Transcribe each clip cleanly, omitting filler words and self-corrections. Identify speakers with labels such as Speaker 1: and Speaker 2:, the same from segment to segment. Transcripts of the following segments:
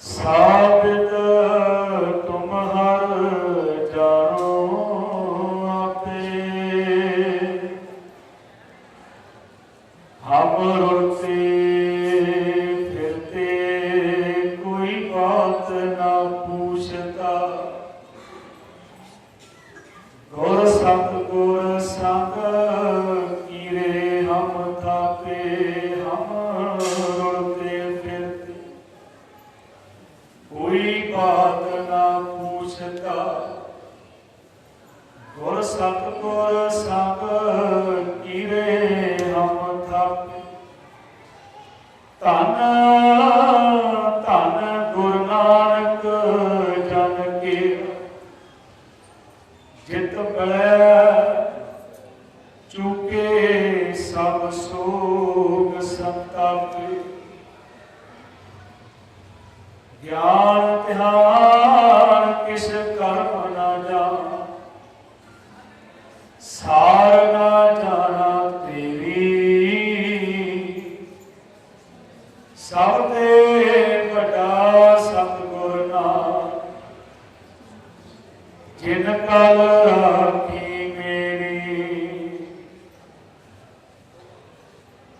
Speaker 1: साबित तुम हर जानो आपे, हम रुलते फिरते कोई बात ना पूछता, गुर सतगुर संग कीरे हम थापे, हम रुलते फिरते कोई बात ना पूछता, गुर सतगुर संग कीरे हम थापे। धन धन गुरु नानक जन के जित बलै चूके सब सोग संतापे। ज्ञान ध्यान किस कर्म न जान, सार न जाना तेरी, सब दे बड़ा सतगुर नाम, जिन कल राखी मेरी।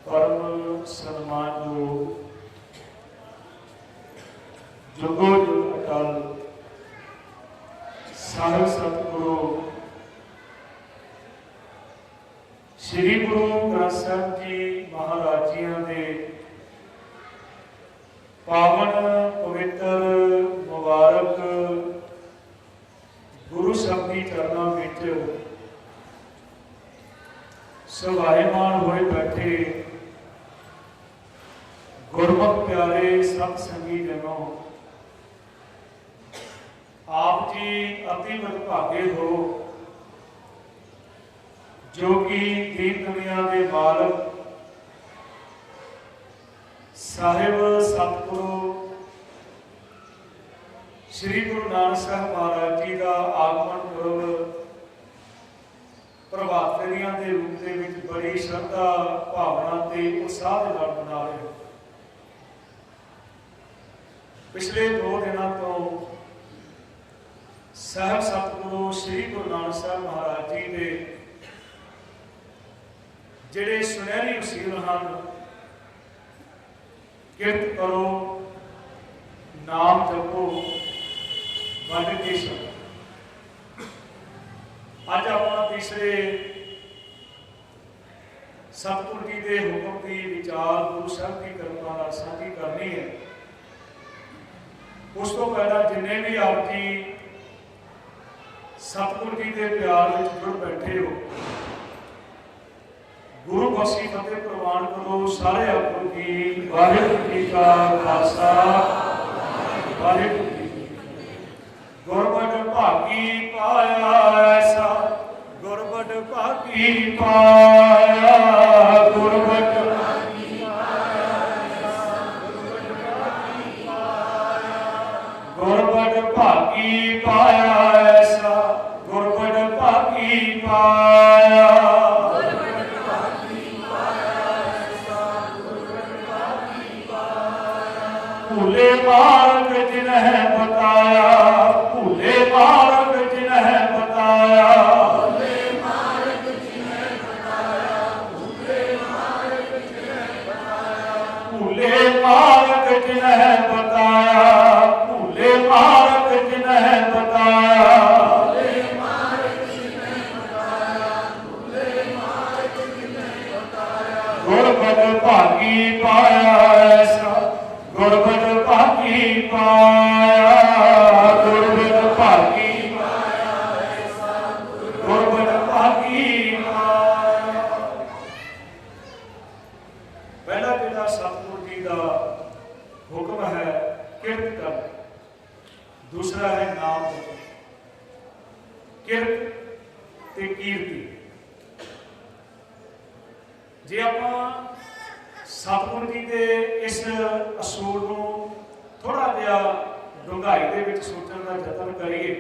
Speaker 1: परम सन्मानयोग जुगो जुग अटल साहिब सतगुरु श्री गुरु ग्रंथ साहिब जी महाराज जियां दे पावन पवित्र मुबारक गुरु शब्दी चरणों विच सवाएमान होए बैठे गुरमुख प्यारे सब संगी जनों, आप जी अति वडभागे हो जो कि दीन दुनिया के मालक साहिब सतगुरु श्री गुरु नानक साहब महाराज जी का आगमन पुरब प्रभात फेरियां के रूप के विच बड़ी श्रद्धा भावना ते उत्साह के नाल मना रहे हो। पिछले 2 दिनों तो साहिब सतगुरु श्री गुरु नानक साहब महाराज जी के जिहड़े सुनहरी वसील हैं, किरत करो नाम जपो वंड के छको। अज अपना तीसरे सतगुरु जी के हुक्म की विचार गुरु साहब की कृपा नाल साझी करनी है। उस तो पहला जिन्हें भी आप जी सतगुरु जी के प्यार में जुड़ बैठे हो, गुरु बख्शी फतेह प्रवान करो। सारे आपको की वाहिगुरू जी का खालसा वाहिगुरू जी की फतेह। गुरबड भागी पाया ऐसा, गुरबड भागी पाया, गुरबड भागी पाया ऐसा, गुरबड भागी पाया ऐसा, गुरबड भागी पाया। भूले मार्ग जिन्हें बताया, भूले मार्ग जिन्हें बताया, भूले मार्ग जिन्हें बताया, भूले मार्ग जिन्हें बताया, भूले मार्ग जिन्हें बताया, भूले मार्ग जिन्हें बताया, भूले मार्ग जिन्हें बताया, भूले मार्ग जिन्हें बताया। गुरबड भागी पाया ऐसा, गुरबड भागी पाया, गुरबड भागी पाया ऐसा, गुरबड भागी पाया। पहला जिहड़ा सतगुरु जी का हुक्म है किरत कर, दूसरा है नाम जप। किरत ते कीर्ति, जे आपां सतगुरु जी के इस असूल को थोड़ा जिहा डूंघाई दे विच सोचण का यतन करिए,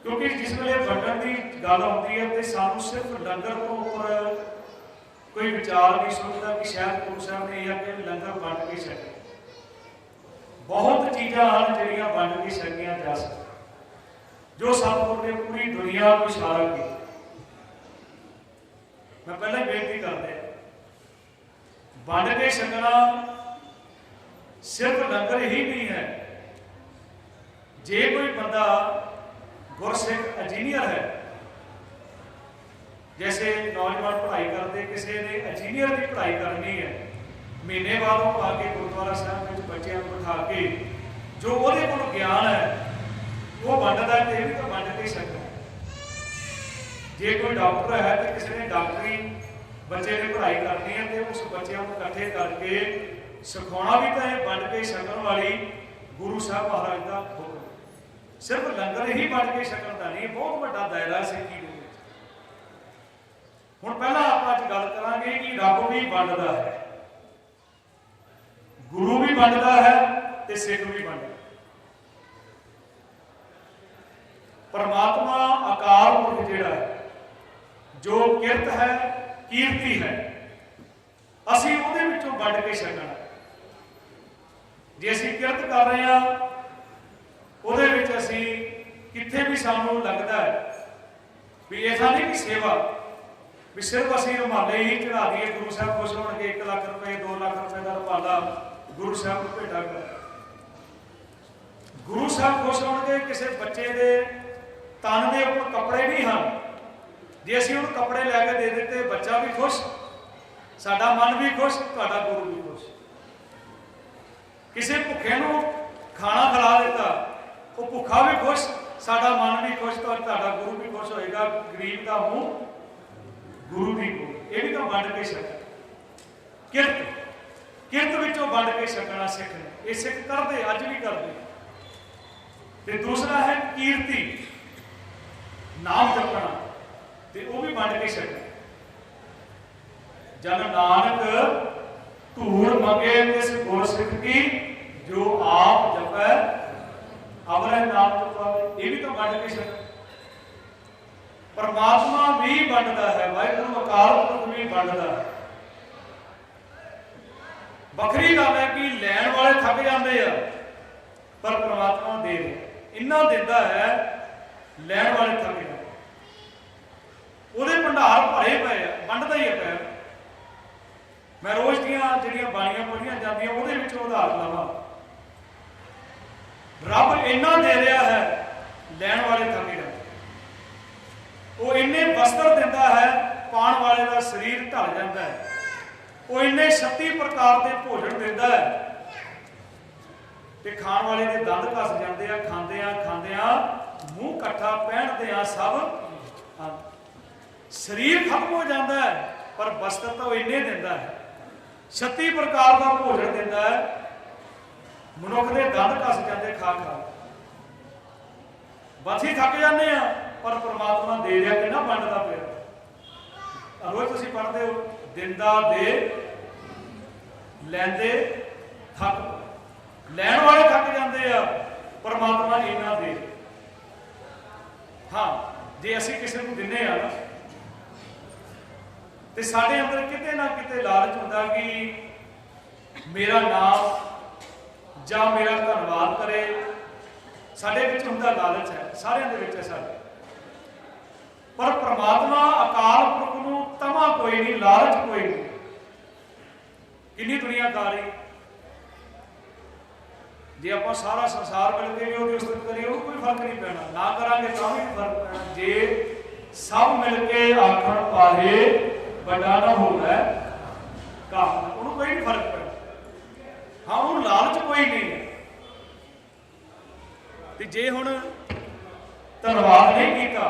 Speaker 1: क्योंकि जिस वेले वंडण की गल आती है तो सानू सिर्फ लंगर तो उपर कोई विचार नहीं सोचता कि शायद गुरु साहब ने यह कि लंगर वंड के छके। बहुत चीज़ां हैं जिहड़ियां वंड के छकीआं जा सकदियां जो सतगुर ने पूरी दुनिया को इशारा किया। मैं पहले बेनती करते वंड के छकना सिर्फ लंगर ही नहीं है। जे कोई बंदा गुरसिख इंजीनियर है, जैसे नौजवान पढ़ाई करते किसी ने इंजीनियर की पढ़ाई करनी है, महीने बाद वो आके गुरुद्वारा साहब में बच्चों को बिठा के जो वो ज्ञान है वो वंडदा है, भी तो वंड के छकना। जे कोई डॉक्टर है तो किसी ने डॉक्टरी बच्चे ने पढ़ाई करनी है तो उस बच्चों को इकट्ठे करके सिखाना भी तो है वंड के छकन वाली गुरु साहब महाराज का हुक्म। सिर्फ लंगर ही वंड के छकन का नहीं, बहुत बड़ा दायरा सिੱਖੀ ਦੇ ਵਿੱਚ। ਹੁਣ ਪਹਿਲਾਂ ਆਪਾਂ ਅੱਜ ਗੱਲ ਕਰਾਂਗੇ कि ਰੱਬ भी ਵੰਡਦਾ है, गुरु भी वंडदा है ते सिख भी वंडदा। परमात्मा अकाल पुरख जिहड़ा है, जो किरत है कीर्ति है, असीं उहदे विचों वंड के छकना। जे असीं किरत कर रहे हैं उहदे विच असीं कित्थे भी सानूं लगदा है भी ऐसा नहीं कि सेवा भी सिर्फ असीं रुमाले ही चढ़ा दईए, गुरु साहब खुश होणगे 1 लाख रुपए 2 लाख रुपए का रुमाला गुरु साहब को भेटा कर। गुरु साहब खुश होणगे किसी बच्चे के तन के उपर कपड़े नहीं हैं, जे असीं उहनूं कपड़े लैके दे दिते बच्चा भी खुश, साडा मन भी खुश, तुहाडा गुरु भी खुश। किसी भुखे नूं खाना खिला दिता वो भुखा भी खुश, साडा मन भी खुश, तो तुहाडा गुरु भी खुश होएगा। गरीब का मुंह गुरु भी को, ये भी तो वंड के छकना। किरत किरत विचों वंड के छकना सिख ने, ये सिख करते अज भी करते। ते दूसरा है कीर्ति, नाम जपना, ते वो भी वंड के छकना। जन नानक धूड़ मंगे तिस गुरसिख की, जो आप जपै अवरह नाम जपावे, ये भी तो वंड के छकना। परमात्मा भी वंडदा है, वाहिगुरू अकाल पुरख भी वंडदा है। बखरी गल है कि लैण वाले थक जाते हैं पर परमात्मा दे रहा, इन्ना देता है लैण वाले थक जाते, ਉਹਦੇ भंडार भरे पे वंडदा ही है। मैं रोज दियां जिहड़ियां बाणियां पढ़ियां जांदियां ਉਹਦੇ ਵਿੱਚੋਂ उधार लवां। रब इन्ना दे रहा है लैण वाले थक जाते, वो इन्ने वस्त्र दिंदा है पाण वाले का शरीर ढल जाता है, वो इन्ने 36 प्रकार के भोजन दिंदा है ते खाण वाले के दंद घस जाते हैं, खांदे मूँह कट्ठा पहनते सब शरीर खत्म हो जाता है, पर वस्त्र तो इन्ने दिंदा है। 36 प्रकार का भोजन दिंदा है, मनुख के दंद घस जाते खा बस ही थक जाते हैं, पर परमात्मा दे रहा कि ना वंडदा पिया। रोज तुसीं पढ़दे हो दिंदा दे लैंदे थक, लैण वाले थक जाते हैं, परमात्मा इन्ना दे। हाँ, जे असीं किसी को दिंदे आ ना ते साडे अंदर किते ना किते लालच हुंदा कि मेरा नाम जां मेरा धन्नवाद करे, साडे विच हुंदा लालच है, सारियां दे विच है साडे। पर परमात्मा अकाल पुरख नूं तमा कोई नहीं, लालच कोई नहीं। किन्नी दुनिया कारी, जे आप सारा संसार मिल के भी उसकी उस्तत करिए वो कोई फर्क नहीं पैना, ना करांगे तो भी फर्क पैना। जे सब मिल के आखण पाहे बड़ा ना होता है का, उन्होंने कोई नहीं फर्क पैना। हाँ, उन्होंने लालच कोई नहीं है। जे हुण धन्नवाद नहीं किया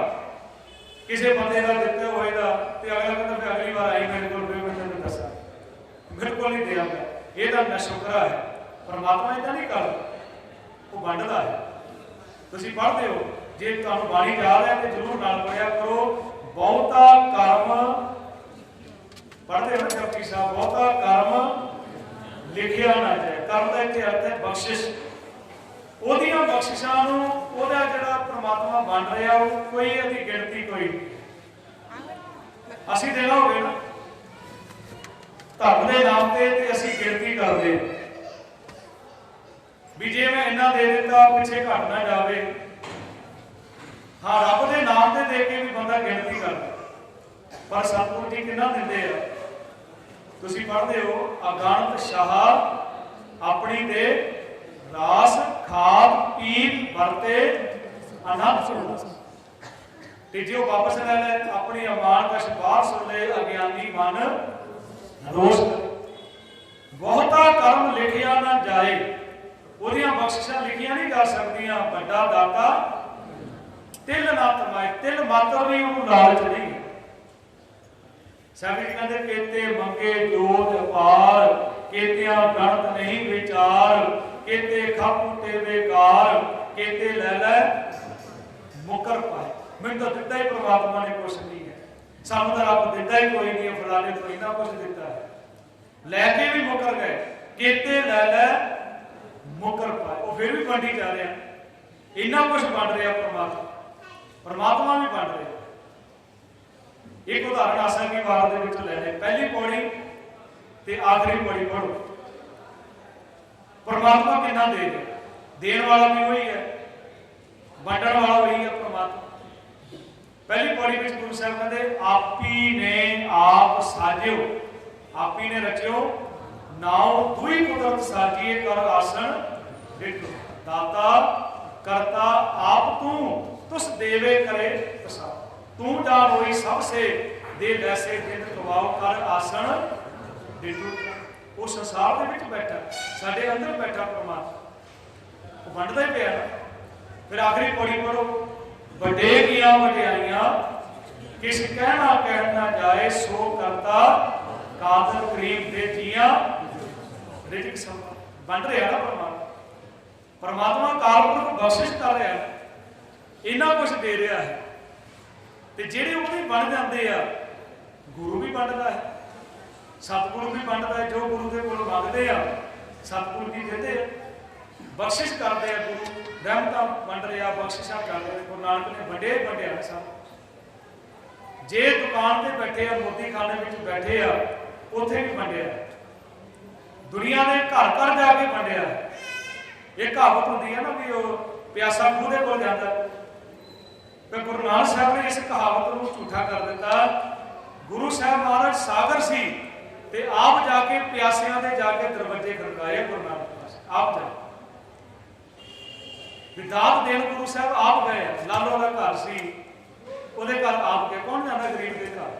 Speaker 1: किसी बंदे का दिते हुए का, अगला कहता अगली बार आई मेरे को मैं तेन दसा, बिल्कुल नहीं देंगा, ये तो नशुकरा है। परमात्मा इदा नहीं करता, वो वंडदा है। तुसीं पढ़ते हो, जे तुहानूं बाणी याद है तो जरूर नाल पढ़िया करो। बहुता कर्म पढ़ते हो जपजी साहब, बहुता कर्म लिखिया ना जाए। कर्म का इत्थे अर्थ है बख्शिश, ਉਹਦੀਆਂ ਬਖਸ਼ਿਸ਼ਾਂ ਨੂੰ ਉਹਦਾ ਜਿਹੜਾ परमात्मा बन रहा वो कोई ਇਹਦੀ गिनती कोई नहीं। ਅਸੀਂ ਦੇਣਾ ਹੋਵੇ ਨਾ ਧਰਮ ਦੇ ਨਾਮ ਤੇ ਅਸੀਂ गिनती ਕਰਦੇ भी जे मैं इन्ना दे दिता पिछे घट ना जाए। हाँ रब के नाम से दे के भी बंदा गिनती करता, पर सतगुरु जी कितना दिंदे आ। तुसीं पढ़दे हो अगणत शाह अपनी दे रास खाद पीत वरते अनंत। ते जो वापस ले ले अपनी अमान कश बाहर सुन ले अज्ञानी मन रोष। बहुता कर्म लिखिया ना जाए, ओदियां बख्शिशां लिखियां नहीं जा सकदियां। बड़ा दाता तिल ना तमाए, तिल मात्र भी उन्होंने लालच नहीं। साबित कहते केते मंगे जोत अपार, केतिया गणत नहीं विचार। केते खापूटे बेकार, केते ले ले मुकर पाए। मैं तो दिता ही परमात्मा ने कुछ नहीं है, सानू तो रब दिता ही कोई नहीं है। फलाने तो इतना कुछ दिता है, लैके भी मुकर गए। केते ले ले मुकर पाए, वो फिर भी बंटी जा रहे हैं। इन्ना कुछ बन रहा परमात्मा, परमात्मा भी बन रहे। एक उदाहरण आसा की वार दे लेने, पहली पौड़ी ते आखिरी पौड़ी पढ़ो। परमात्मा कितना दे रहे, देने वाला भी वही है, बंटन वाला वही है परमात्मा। पहली पौड़ी में गुरु साहब कहते आपी ने आप साजियो, आपी ने रचियो नाउ दुई कुदरत साजिए कर आसन देखो। दाता करता आप तू तुस देवे करे प्रसाद। तू जान होई सबसे दे वैसे जिंद कवाओ कर आसन देखो। वो संसार के विच बैठा, साडे अंदर बैठा परमात्मा, वो वंडदा ही पिया। फिर आखिरी पौड़ी पढ़ो, वड्डे किया वड्याइयां किस कहना कहना जाए। सो करता कादर करीब दे जिया रिटिक सब बन रहा ना परमात्मा। परमात्मा कालपुरख बख्शिश कर रहा है, इन्ना कुछ दे रहा है। ते जेडे उहदे बन जाते हैं, गुरु भी बनता है, सतगुरु भी बनता है। जो गुरु के कोल मंगते हैं सतगुरु जी देते हैं, बख्शिश करते हैं। गुरु रहमत बन रहा, बख्शिशा कर रहे। गुरु नानक ने वड्डे वड्डिया सब। जे दुकान पर बैठे आ, मोती खाने में बैठे आ, उत्थे भी वंडिया। दुनिया के घर घर जाके वंडिया। एक कहावत होती है ना कि वो प्यासा खूह के कोल जाता है, तो गुरु नानक साहब ने इस कहावत को झूठा कर दिता। गुरु साहब महाराज सागर सी ते आप जाके प्यासियां दे जाके दरवाजे खड़काए। गुरु नानक पास आप जाए विदात देन गुरु साहब आप गए। लालो का घर सी, ਉਹਦੇ घर आप के कौन जाता गरीब के घर।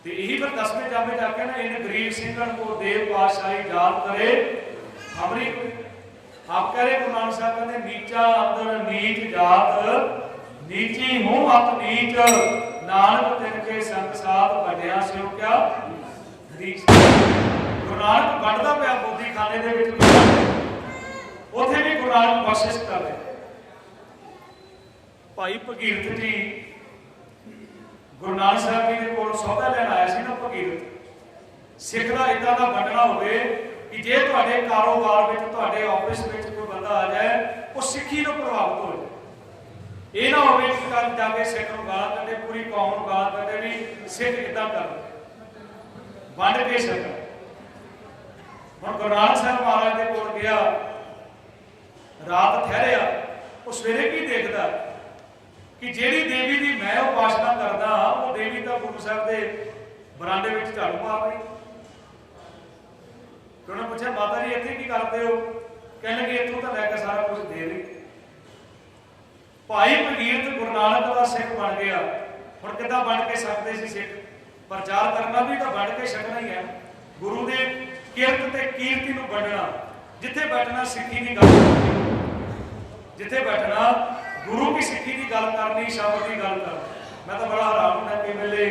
Speaker 1: तो यही फिर 10वें जामे जाके ना इन गरीब सिंघन को देव पातशाही याद करे हमारी। आप कह रहे गुरु नानक साहब कहते नीचा अंदर नीच जात नीची हूं मत नीच। नानक तिनके संग साथ बढ़िया सिओ क्या रीस। गुरु नानक बढ़दा पिया मोदी खाने दे विच, उत्थे भी गुरु नानक बख्शिश कर रहे। भाई भगीरथ जी गुरु नानक साहब जी के कोल सौदा लैन आया सी ना भगीरथ। सिख का इदा का बनना होवे कि जे तुहाडे कारोबार विच तुहाडे ऑफिस विच कोई बंदा आ जाए वो सिੱਖੀ ਨੂੰ प्रभावित हो जाए। ये ना होवे कि कल जाके सिख ਨੂੰ गाल कटे, पूरी कौम ਨੂੰ गाल कटे भी सिख इदा कर वंड के सिख। हुण गुरु नानक साहब महाराज के कोल गया, रात ठहरिया, वो सवेरे की देखदा कि जेड़ी देवी की मैं उपासना करदा वो देवी तो गुरु साहब के बरांडे में झाड़ू मार रही। तो उन्होंने पूछा माता जी इतने की करते हो, कहने लगे इतों तो लैके सारा कुछ दे रही। भाई भगीरथ गुरु नानक का सिख बन गया। हुण किदां बन के सकते सी सिख, प्रचार करना भी तो बन के सकना ही है। गुरु के किरत ते कीर्ति नूं वंडना, जिथे बैठना सिक्खी की गल करनी, जिथे बैठना गुरु की सिक्खी की गल करनी, शब्द की गल करनी। मैं तो बड़ा हैरान होना कि वेले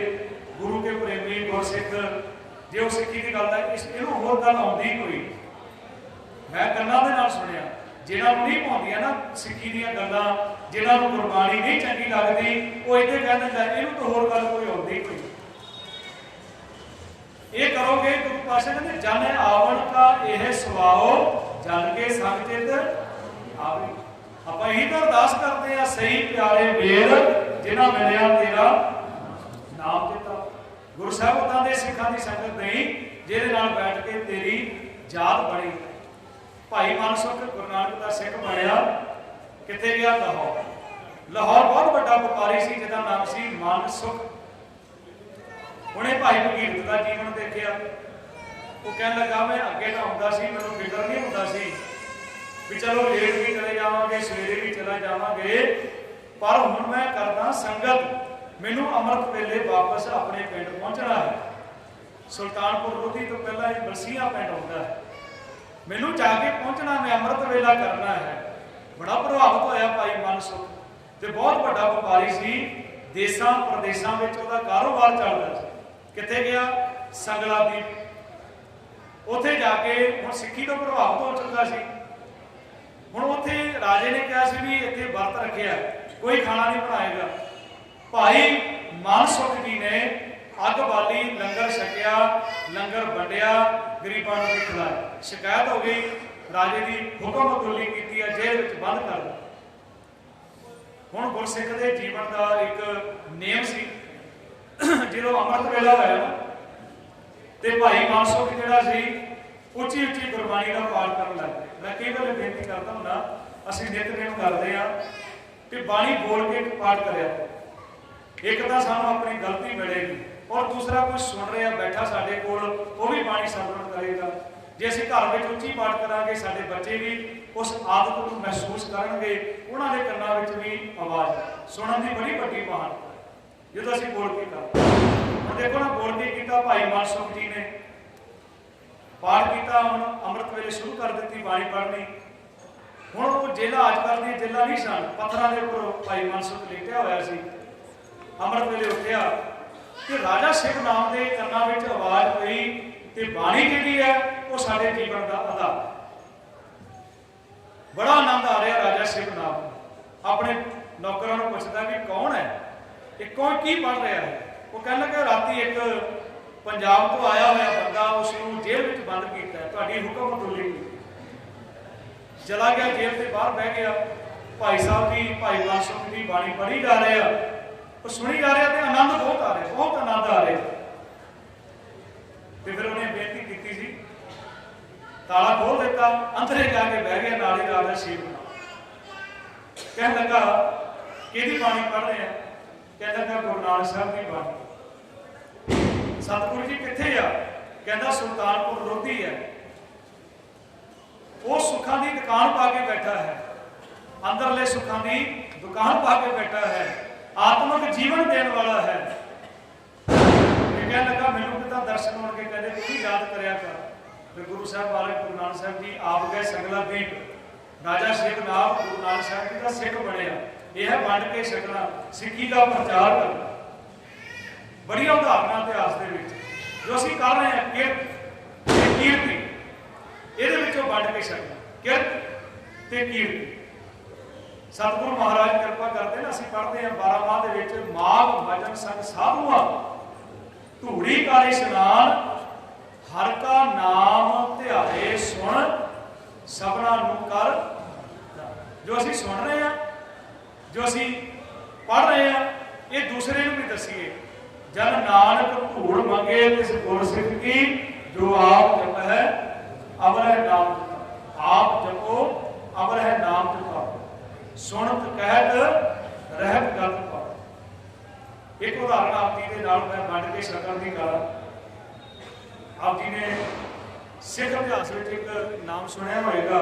Speaker 1: गुरु के प्रेमी गुरसिख जे वो सिक्खी की गल है, इस होर गल आउंदी कोई। मैं कन्नां दे नाल सुनिया जिन्हां नूं नहीं पाउंदियां ना सिक्खी दीयां गल्लां, जिन्हां नूं गुरबाणी नहीं चंगी लगदी, वो इत्थे कह दिंदा इहनूं तो होर गल कोई आउंदी कोई। ये करोगे तो पाशा कहते जन आवण का यह सुभाओ जन के संग चित आवे। ਆਪਾਂ ਇਹੀ ਤਾਂ ਅਰਦਾਸ ਕਰਦੇ ਆ ਸਹੀ ਪਿਆਰੇ ਵੇਰ ਜਿਨ੍ਹਾਂ ਮਿਲਿਆ ਤੇਰਾ ਨਾਮ ਦਿੱਤਾ। ਗੁਰੂ ਸਾਹਿਬ ਉਦਾਂ ਦੇ ਸਿੱਖਾਂ ਦੀ ਸੰਗਤ ਨਹੀਂ ਜਿਹਦੇ ਨਾਲ ਬੈਠ ਕੇ ਤੇਰੀ ਯਾਦ ਬਣੀ। भाई मानसुख गुरु नानक का सिख बनया, कितने गया? लाहौर। लाहौर बहुत बड़ा व्यापारी सी जिसका नाम सी मानसुख। उन्हें भाई भगीरथ का जीवन देखा, वो कह लगा मैं अगे तो आता सी, मैं फिक्र नहीं होता सी भी चलो लेट भी चले जावांगे, सवेरे भी चला जावांगे, पर हुण मैं करदा संगत, मैनू अमृत वेले वापस अपने पिंड पहुंचना है। सुल्तानपुर लोधी तो पहला ही बरसिया पिंड होता है, मैनू जाके पहुंचना, मैं अमृत वेला करना है। बड़ा प्रभावित होया भाई मानसुख, ते बहुत बड़ा व्यापारी सी, देशों प्रदेशों में उसका कारोबार चलता सी। कितने गया? संगला द्वीप। उत्थे जाके हुण सिक्खी तो प्रभावित हो चुका सी। हुण उत्थे राजे ने कहा सी भी इत्थे वर्त रखिया, कोई खाना नहीं बनाएगा। भाई मानसुख जी ने अग बाली, लंगर छकिया, लंगर वंडिया, गरीबां नूं खिलाया। शिकायत हो गई, राजे की हुक्म अदोली की, जेल में बंद कर दो। हुण गुरसिख के जीवन का एक नेम सी, जो अमृत वेला होया ना, तो भाई मानसुख जिहड़ा सी उच्ची उच्ची गुरबाणी का पाठ करन लग गए। मैं कई बार बेनती करता हूँ, असीं नितनेम करते हैं कि बाणी बोल के पाठ करिया। एक तो सानूं अपनी गलती मिलेगी, और दूसरा कोई सुन रहा बैठा साडे कोल, वो भी बाणी सरवण करेगा। जे असीं घर में उच्ची पाठ करांगे, साडे बच्चे भी उस आदत को महसूस करनगे, उन्हां दे कन्नां विच भी आवाज़ सुनन दी बड़ी वड्डी महानता जो असीं बोल के करते। हुण देखो ना, बोल के कीता भाई मानसुख जी ने, पाठ किया, हुण अमृत वेले शुरू कर दी बाणी पढ़नी। हुण वो जेलां अजकल दी जेलां नहीं सन, पत्थरां दे उपर भाई मानसुख लेटिया होया सी। अमृत वेले उठिया कि राजा सिख नाम के कन्नां विच आवाज़ पई, ते बाणी जिहड़ी है वो साडे जीवन का आधार। बड़ा आनंद आ रहा राजा सिख नाम। अपने नौकरां नूं पुछदा भी कौन है, ये कौन की पढ़ रहा है? वो कह लगा राती एक पंजाब तो आया हुआ बंदा, उसनूं जेल में बंद किया, तुहाडी हुक्म अदोली चला गया, जेल के बाहर बह गया। भाई साहब जी, भाई मानसुख जी बाणी पढ़ी जा रहे हैं, वो सुनी जा रहा, तो आनंद बहुत आ रहा, बहुत आनंद आ रहा। तो फिर उन्हें बेनती की सी, ताला खोल दिता, अंदर जाके बह गया, नाले राजा शेख कह लगा कि बाणी पढ़ रहे हैं? कह लगा गुरु नानक साहब की बाणी। सतगुरु जी कित्थे आ? कहता सुल्तानपुर लोधी है, वो सुखां की दुकान पा के बैठा है, अंदरले सुखां की दुकान पा के बैठा है, आत्मक जीवन देने वाला है। कह लगा मैनू पिता दर्शन होने के कहते तू भी याद करया कर। फिर गुरु साहब वाले गुरु नानक साहब जी आप गए संगला द्वीप, राजा शेख नाम गुरु नानक साहब जी का सिख बनया। यह है वंड के छकना, सिक्खी का प्रचार करना। बड़िया उदाहरण इतिहास के जो असीं कर रहे हैं, किरत ते कीर्ति, ये वंड के छकना, किरत ते कीर्ति। सतगुरु महाराज कृपा करते हैं, असीं पढ़ते हैं 12 माह के माघ भजन संग साधुआ, धूड़ी कर इशनान, हर का नाम ध्याए सुन, सबना नूं कर। जो असीं सुन रहे हैं, जो असीं पढ़ रहे हैं, ये दूसरे को भी दसीए। जन नानक धूड़ मंगे तिस गुरसिख की, जो आप जप है अवर है नाम जपा। आप जपो अवर है नाम जपा, सुनत कहत रहत गत पा। एक उदाहरण आप जी के नाल मैं वंड के छकण की करा। आप जी ने सिख इतिहास में एक नाम सुनिया होगा,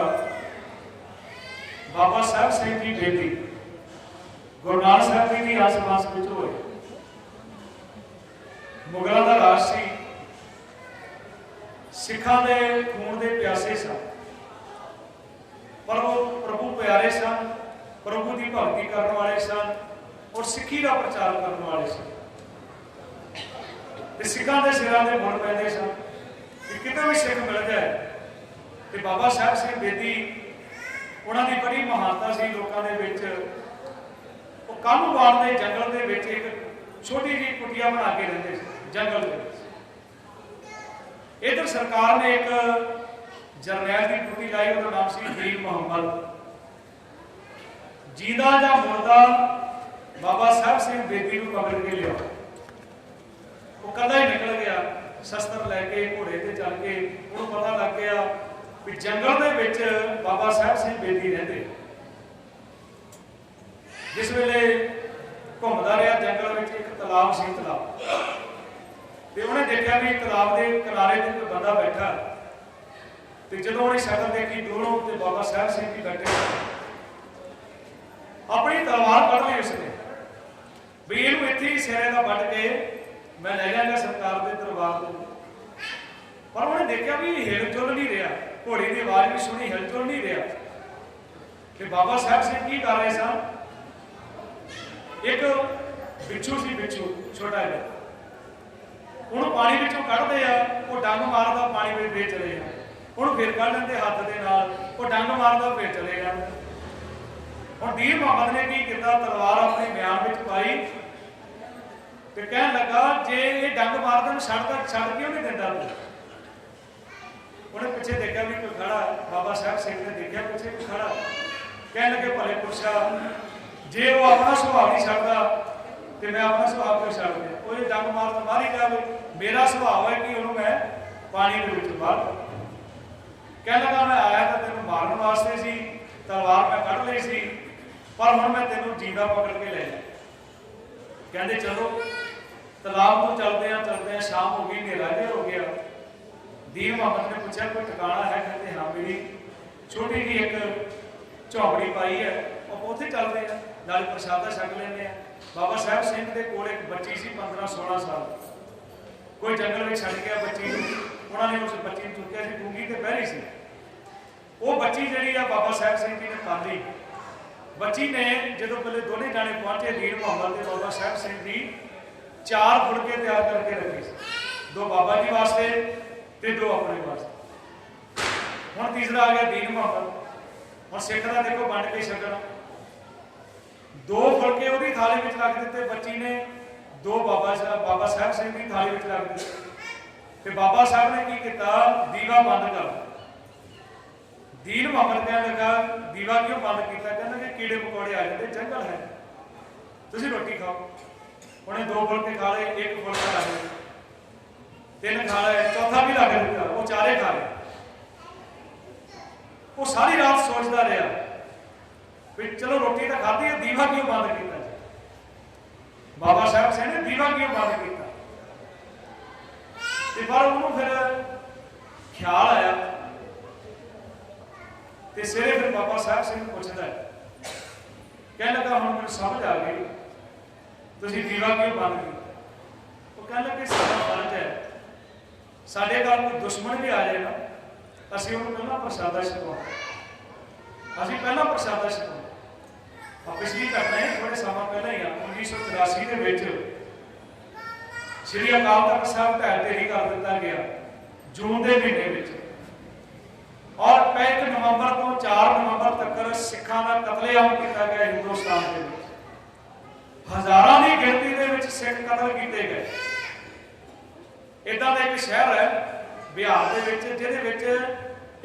Speaker 1: बाबा साहब सिंह जी बेदी गुरु नानक साहब जी की आस-पास में होए। मुगलों का राज सी, सिखां दे खून दे प्यासे सन, पर वो प्रभु प्यारे सन, प्रभु की भगती करने वाले सन और सिक्खी का प्रचार करने वाले सन। सिखां के सिरां ते मुड़ पैंदे सन कि कितों भी सिख मिल जाए। तो बाबा साहब सिंह बेदी उन्हों की बड़ी महानता सी लोगों के विच। वो कामूवाल के जंगल के विच एक छोटी जी कुटिया बना के रहते जंगल के। इधर सरकार ने एक जरनैल की कुटी लाई, उसका नाम सी मीर मुहम्मद। जीदा या मुर्दा बाबा साहब सिंह बेदी को पकड़ के लिया। वो कदा ही निकल गया शस्त्र लैके, घोड़े से चल के। उन्होंने पता लग गया भी जंगल दे विच बाबा साहब सिंह बेदी रहंदे। जिस वेले घूमदा रहा जंगल में एक तलाब सी, तलाब तो उन्हें देखा भी तलाब के किनारे पर कोई बंदा बैठा, तो जो उन्हें शक्ल देखी दूरों तो बाबा साहब सिंह भी बैठे, अपनी तलवार कढ़ ली उसने भी इनू इत्थे ही सिरे का वट के मैं ले जाऊंगा सरकार के दरबार को। पर उन्हें देखा भी हिल जुल नहीं रहा, घोड़ी की आवाज भी सुनी, हिल जुल नहीं रहा कि बाबा साहब सिंह की कर रहे सन। एक बिच्छू सी, बिच्छू छोटा जिहा, उन्होंने पानी विचों कढ़ते हैं, वो डंग मारदा पानी में फिर चले जाए, उन्होंने फिर कढ़ लेंदे हाथ के नाल, वो डंग मारदा फिर चले जाए। हुण दीर मुहम्मद ने की किया, तलवार अपने बयान में पाई तो कह लगा जे ये डंग मारदा छड़ क्यों नहीं दिंदा तू। उन्हें पिछे देखा भी कोई खड़ा, बाबा साहब सिंह ने देखा पिछे कोई खड़ा, कह लगे भले पुरुषा जे वो अपना सुभाव नहीं छड्डदा तो मैं अपना सुभाव क्यों छड्ड दिया, वो ये डंग मार तो मार ही जाए, मेरा सुभाव है कि उन्होंने मैं पानी के विच बाहर। कह लगा मैं आया तो तेन मारन वास्ते सी, तलवार मैं कढ़ ली सी, पर हुण मैं तेनों जींदा पकड़ के ले जाए। कहते चलो तलाब को चलते हैं, शाम हो गई, नेरा देर हो गया। दीन मुहम्मद ने पूछा कोई ठिकाना है, कहते हाँ मेरी छोटी जी एक झोंपड़ी पाई है, और उत्थे चलते हैं, नाल प्रसादा छक लेंगे हैं। बाबा साहब सिंह के कोल एक बच्ची सी 15-16 साल, कोई जंगल में छड़ गया बच्ची, उन्होंने उस बच्ची को चुक्या सी, गूंगी तो बहरी सी। वो बच्ची जी बाबा साहब सिंह जी ने पाली। बच्ची ने जो पहले दोनों जाने पहुंचे, दीन मुहम्मद के बाबा साहब सिंह जी 4 फुलके तैयार करके रखे, 2 बाबा जी वास्ते ते 2 अपने वास्ते। हुण तीसरा आ गया दीन मुहम्मद। हुण सिख दा देखो वंड के छकना, 2 फुलके उहदी थाली विच रख दिते, बच्ची ने 2 बाबा साहब सिंह की थाली विच रख दिते। ते बाबा साहब ने की किया, दीवा बंद कर। दीन मुहम्मद कहने लगा दीवा क्यों बंद किया, कहना कि कीड़े पकौड़े आ जाते, जंगल है, तुसीं रोटी खाओ। उन्हें 2 फुलके खा ले, 1 फुलका रख लिया, 3 खा लिया, चौथा भी रख दिया, वो 4 खा लिया। वो सारी रात सोचता रहा भी चलो रोटी तो खाधी है, दीवा क्यों बंद किया। बाबा साहब सिंह ने दीवा क्यों बंद किया, पर उन्होंने फिर ख्याल आया तो सवेरे फिर बाबा साहब सिंह पूछता है, कह लगा हम मैं समझ आ गई तुसीं दीवा क्यों बंद किया। वो कह लगे साडा फर्ज है, साडे घर कोई दुश्मन भी आ जाए ना, असीं उहनूं पहला प्रसादा छकाउणा, असीं पहला प्रसादा छकाउणा। पिछली घटना है थोड़े समा पहले ही 1984 के विच श्री अकाल तख्त साहब ढाह ढेरी कर दिता गया जून के महीने में, और 1 नवंबर तो 4 नवंबर तक सिखों का कतलेआम किया गया हिंदुस्तान के विच। हजारों की गिनती के विच सिख कतल किए गए। इदां दा एक शहर है बिहार के विच, जिहदे विच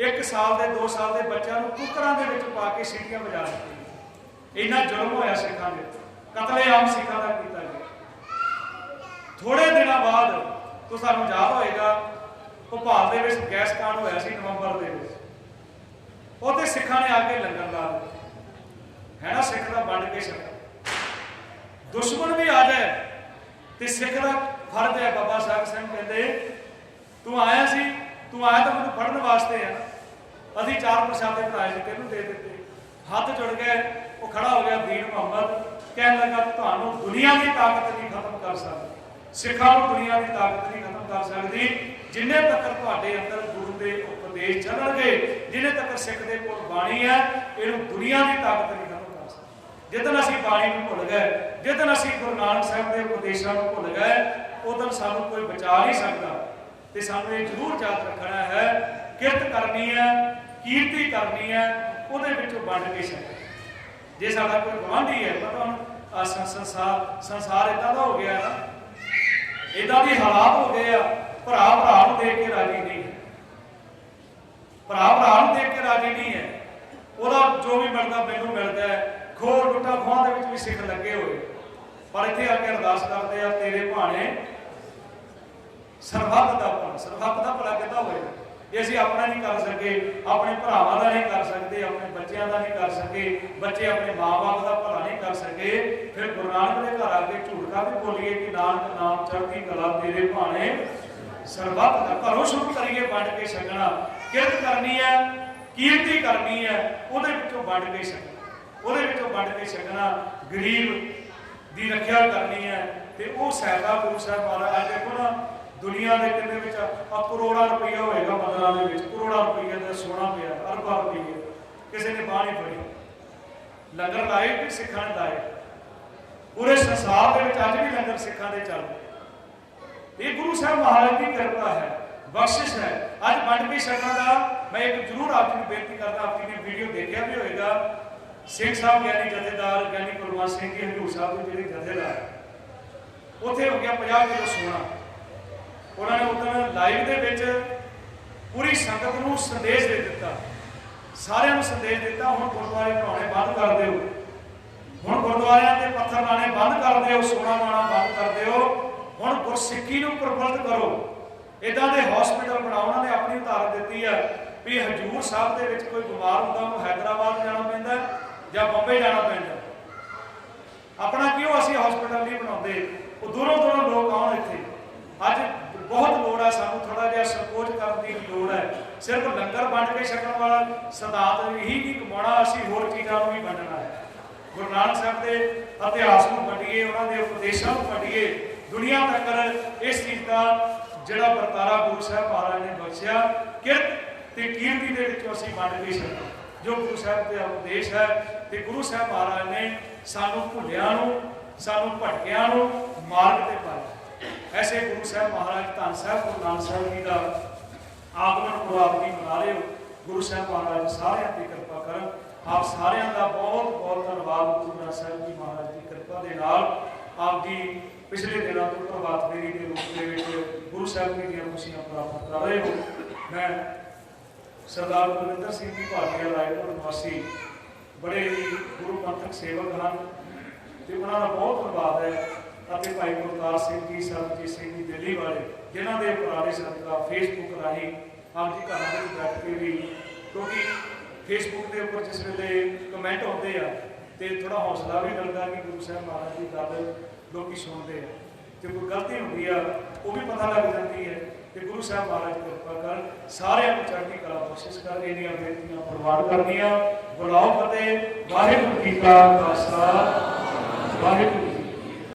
Speaker 1: 1 साल के 2 साल के बच्चों को कुकरां दे विच पा के सीटियां बजा दी। इन्ना जुल्म होया सिखां दे, कतलेआम सिखां दा कीता गया। थोड़े दिन बाद तो सानूं याद होएगा भोपाल दे विच गैस कांड होया सी नवंबर दे विच, उत्थे सिखां ने आके लंगर ला दित्ता है ना। सिख दा वंड के छक, दुश्मन भी आ जाए तो सिख का फर्ज है। बाबा साहब सिंह कहते तू आया सी, तू आया तो मैं फड़न वास्ते है ना, अभी 4 प्रसादे बनाए थे तेनों दे दिते। हाथ जुड़ गए, वो खड़ा हो गया दीन मुहम्मद, कह लगा तुहानूं दुनिया की ताकत नहीं खत्म कर सकती, सिखां नूं दुनिया की ताकत नहीं खत्म कर सकती, जिन्ने तक तुहाडे अंदर गुरु के उपदेश चलणगे, जिन्ने तक सिख दे कोल बाणी है, इहनूं दुनिया की ताकत नहीं खत्म कर सकती। जिदन असीं बाणी नूं भुल गए, जिदन असीं गुरु नानक साहब के उपदेशों को भुल गए, उदन सानूं कोई बचा नहीं सकता। तो सानूं ये जरूर याद रखना है, किरत करनी है, कीर्ति करनी है, उहदे विचों वंड के छक। जे साडा कोई गुआंढी है, पता हुण संसार इदां दा हो गया ना, इदां दे हालात हो गए आ, भरा भरा नूं देख के राजी नहीं है, भरा भरा नूं देख के राजी नहीं है। ਉਹਦਾ जो भी मिलता मैनूं मिलता है, खो लुटा खोह ਦੇ ਵਿੱਚ भी सिख लगे हुए, पर ਇੱਥੇ ਆ ਕੇ ਅਰਦਾਸ ਕਰਦੇ ਆ ਤੇਰੇ ਭਾਣੇ ਸਰਬੱਤ ਦਾ ਭਲਾ ਕਿੱਦਾਂ ਹੋਏਗਾ। ਜੇ ਅਸੀਂ ਆਪਣਾ ਨਹੀਂ ਕਰ ਸਕੇ, ਆਪਣੇ ਭਰਾਵਾਂ ਦਾ ਨਹੀਂ ਕਰ ਸਕਦੇ, ਆਪਣੇ ਬੱਚਿਆਂ ਦਾ ਨਹੀਂ ਕਰ ਸਕੇ, ਬੱਚੇ ਆਪਣੇ ਮਾਂ-ਬਾਪ ਦਾ ਭਲਾ ਨਹੀਂ ਕਰ ਸਕੇ, ਫਿਰ ਗੁਰੂ ਨਾਨਕ ਦੇ ਘਰ ਆ ਕੇ ਝੂਠਾ ਵੀ ਬੋਲੀਏ ਕਿ ਨਾਨਕ ਨਾਮ ਚੜ੍ਹਦੀ ਕਲਾ ਤੇਰੇ ਭਾਣੇ ਸਰਬੱਤ ਦਾ। ਘਰੋਂ ਸ਼ੁਰੂ ਕਰੀਏ ਵੰਡ ਕੇ ਛਕਣਾ। ਕਿਰਤ ਕਰਨੀ ਹੈ, ਕੀਰਤੀ ਕਰਨੀ ਹੈ, ਉਹਦੇ ਵਿੱਚੋਂ ਵੰਡ ਕੇ ਛਕਣਾ, ਉਹਦੇ ਵਿੱਚੋਂ ਵੰਡ ਕੇ ਛਕਣਾ। ਗਰੀਬ ਦੀ ਰੱਖਿਆ ਕਰਨੀ ਹੈ ਤੇ ਉਹ ਸਹਾਇਤਾ ਗੁਰੂ ਸਾਹਿਬ ਮਹਾਰਾਜ ਦੇਖੋ ਨਾ, ਦੁਨੀਆ ਦੇ ਕਿੰਨੇ ਵਿੱਚ ਕਰੋੜਾਂ ਰੁਪਈਆ ਹੋਏਗਾ, ਮੰਦਰਾਂ ਦੇ ਵਿੱਚ ਕਰੋੜਾਂ ਰੁਪਈਏ ਦਾ ਸੋਨਾ ਪਿਆ, ਅਰਬਾਂ ਰੁਪਈਏ, ਕਿਸੇ ਨੇ ਬਾਂਹ ਨਹੀਂ ਫੜੀ। ਲੰਗਰ ਲਾਏ ਕਿ ਸਿੱਖਾਂ ਨੇ ਲਾਏ, ਪੂਰੇ ਸੰਸਾਰ ਦੇ ਵਿੱਚ ਅੱਜ ਵੀ ਲੰਗਰ ਸਿੱਖਾਂ ਦੇ ਚੱਲਦੇ। ਇਹ ਗੁਰੂ ਸਾਹਿਬ ਮਹਾਰਾਜ ਦੀ ਕਿਰਪਾ ਹੈ, ਬਖਸ਼ਿਸ਼ ਹੈ। ਅੱਜ ਵੰਡ ਕੇ ਛਕਣ ਦਾ ਮੈਂ ਇੱਕ ਜ਼ਰੂਰ ਆਪ ਜੀ ਨੂੰ ਬੇਨਤੀ ਕਰਦਾ, ਆਪ ਜੀ ਨੇ ਵੀਡੀਓ ਦੇਖਿਆ ਵੀ ਹੋਏਗਾ, ਸਿੰਘ ਸਾਹਿਬ ਗਿਆਨੀ ਜਥੇਦਾਰ ਗਿਆਨੀ ਕੁਲਵੰਤ ਸਿੰਘ ਜੀ ਹਜ਼ੂਰ ਸਾਹਿਬ ਦੇ ਜਿਹੜੇ ਜਥੇਦਾਰ, ਉੱਥੇ ਹੋ ਗਿਆ 50 ਕਿਲੋ ਸੋਨਾ। ਉਹਨਾਂ ਨੇ ਉਦੋਂ ਲਾਈਵ ਦੇ ਵਿੱਚ ਪੂਰੀ ਸੰਗਤ ਨੂੰ ਸੰਦੇਸ਼ ਦੇ ਦਿੱਤਾ, ਸਾਰਿਆਂ ਨੂੰ ਸੰਦੇਸ਼ ਦਿੱਤਾ, ਹੁਣ ਗੁਰਦੁਆਰੇ ਬਣਾਉਣੇ ਬੰਦ ਕਰ ਦਿਓ, ਹੁਣ ਗੁਰਦੁਆਰਿਆਂ ਦੇ ਪੱਥਰ ਲਾਣੇ ਬੰਦ ਕਰ ਦਿਓ, ਸੋਨਾ ਲਾਣਾ ਬੰਦ ਕਰ ਦਿਓ, ਹੁਣ ਗੁਰਸਿੱਖੀ ਨੂੰ ਪ੍ਰਫੁੱਲਤ ਕਰੋ। ਇੱਦਾਂ ਦੇ ਹਸਪੀਟਲ ਬਣਾਓ। ਉਹਨਾਂ ਨੇ ਆਪਣੀ ਉਦਾਹਰਨ ਦਿੱਤੀ ਹੈ ਵੀ ਹਜ਼ੂਰ ਸਾਹਿਬ ਦੇ ਵਿੱਚ ਕੋਈ ਬਿਮਾਰ ਹੁੰਦਾ ਉਹਨੂੰ ਹੈਦਰਾਬਾਦ ਜਾਣਾ ਪੈਂਦਾ ਜਾਂ ਬੰਬੇ ਜਾਣਾ ਪੈਂਦਾ। ਆਪਣਾ ਕਿਉਂ ਅਸੀਂ ਹਸਪੀਟਲ ਨਹੀਂ ਬਣਾਉਂਦੇ? ਉਹ ਦੂਰੋਂ ਦੂਰੋਂ ਲੋਕ ਆਉਣ ਇੱਥੇ। ਅੱਜ ਬਹੁਤ ਲੋੜ ਹੈ ਸਾਨੂੰ, ਥੋੜਾ ਜਿਹਾ ਸੰਕੋਚ ਕਰਨ ਦੀ ਲੋੜ ਹੈ। ਸਿਰਫ ਲੰਗਰ ਵੰਡ ਕੇ ਛਕਣ ਵਾਲਾ ਸਿਧਾਂਤ ਹੀ ਨਹੀਂ ਕਮਾਉਣਾ, ਅਸੀਂ ਹੋਰ ਚੀਜ਼ਾਂ ਨੂੰ ਵੀ ਵੰਡਣਾ ਹੈ। ਗੁਰੂ ਨਾਨਕ ਸਾਹਿਬ ਦੇ ਇਤਿਹਾਸ ਨੂੰ ਵੰਡੀਏ, ਉਹਨਾਂ ਦੇ ਉਪਦੇਸ਼ਾਂ ਨੂੰ ਵੰਡੀਏ। ਦੁਨੀਆ ਤੱਕ ਇਸ ਚੀਜ਼ ਦਾ ਜਿਹੜਾ ਵਰਤਾਰਾ ਗੁਰੂ ਸਾਹਿਬ ਮਹਾਰਾਜ ਨੇ ਬਖਸ਼ਿਆ, ਕਿਰਤ ਤੇ ਕੀਰਤੀ ਦੇ ਵਿੱਚੋਂ ਅਸੀਂ ਵੰਡ ਕੇ ਛਕਣਾ ਜੋ ਗੁਰੂ ਸਾਹਿਬ ਦਾ ਉਪਦੇਸ਼ ਹੈ। ਤੇ ਗੁਰੂ ਸਾਹਿਬ ਮਹਾਰਾਜ ਨੇ ਸਾਨੂੰ ਭੁੱਲਿਆਂ ਨੂੰ, ਸਾਨੂੰ ਭਟਕਿਆਂ ਨੂੰ ਮਾਰਗ ਤੇ ਪਾਇਆ। ਐਸੇ ਗੁਰੂ ਸਾਹਿਬ ਮਹਾਰਾਜ ਧੰਨ ਸਾਹਿਬ ਗੁਰੂ ਨਾਨਕ ਸਾਹਿਬ ਜੀ ਦਾ ਆਗਮਨ ਪੁਰਬ ਵੀ ਮਨਾ ਰਹੇ ਹੋ। ਗੁਰੂ ਸਾਹਿਬ ਮਹਾਰਾਜ ਸਾਰਿਆਂ ਤੇ ਕਿਰਪਾ ਕਰਨ। ਆਪ ਸਾਰਿਆਂ ਦਾ ਬਹੁਤ ਬਹੁਤ ਧੰਨਵਾਦ। ਗੁਰੂ ਨਾਨਕ ਸਾਹਿਬ ਜੀ ਮਹਾਰਾਜ ਦੀ ਕਿਰਪਾ ਦੇ ਨਾਲ ਆਪ ਜੀ ਪਿਛਲੇ ਦਿਨਾਂ ਤੋਂ ਪ੍ਰਭਾਤ ਫੇਰੀ ਦੇ ਰੂਪ ਦੇ ਵਿੱਚ ਗੁਰੂ ਸਾਹਿਬ ਜੀ ਦੀਆਂ ਖੁਸ਼ੀਆਂ ਪ੍ਰਾਪਤ ਕਰ ਰਹੇ ਹੋ। ਮੈਂ ਸਰਦਾਰ ਬਲਵਿੰਦਰ ਸਿੰਘ ਜੀ ਭਾਟੀਆ ਰਾਏਪੁਰ ਨਿਵਾਸੀ ਬੜੇ ਹੀ ਗੁਰੂ ਪੰਥਕ ਸੇਵਕ ਹਨ ਤੇ ਉਹਨਾਂ ਦਾ ਬਹੁਤ ਧੰਨਵਾਦ ਹੈ। ਅਤੇ ਭਾਈ ਗੁਰਦਾਰ ਸਿੰਘ ਜੀ, ਸਰਬਜੀਤ ਸਿੰਘ ਜੀ ਦਿੱਲੀ ਵਾਲੇ, ਜਿਨ੍ਹਾਂ ਦੇ ਉਪਰਾਲੇ ਸਦਕਾ ਫੇਸਬੁੱਕ ਰਾਹੀਂ ਆਪ ਜੀ ਘਰਾਂ ਵਿੱਚ ਬੈਠ ਕੇ ਵੀ, ਕਿਉਂਕਿ ਫੇਸਬੁੱਕ ਦੇ ਉੱਪਰ ਜਿਸ ਵੇਲੇ ਕਮੈਂਟ ਆਉਂਦੇ ਆ ਤੇ ਥੋੜਾ ਹੌਸਲਾ ਵੀ ਮਿਲਦਾ ਕਿ ਗੁਰੂ ਸਾਹਿਬ ਮਹਾਰਾਜ ਦੀ ਗੱਲ ਲੋਕੀ ਸੁਣਦੇ ਆ, ਜੇ ਕੋਈ ਗਲਤੀ ਹੁੰਦੀ ਆ ਉਹ ਵੀ ਪਤਾ ਲੱਗ ਜਾਂਦੀ ਹੈ। ਤੇ ਗੁਰੂ ਸਾਹਿਬ ਮਹਾਰਾਜ ਕਿਰਪਾ ਕਰ, ਸਾਰਿਆਂ ਨੂੰ ਚੜ੍ਹਦੀ ਕਲਾ ਬਖਸ਼ਿਸ਼ ਕਰ। ਇਹਦੀਆਂ ਬੇਨਤੀਆਂ ਪ੍ਰਵਾਨ ਕਰਨੀਆਂ। ਬੁਲਾਓ ਫਤਿਹ। ਵਾਹਿਗੁਰੂ ਜੀ ਕਾ ਖਾਲਸਾ, ਵਾਹਿਗੁਰੂ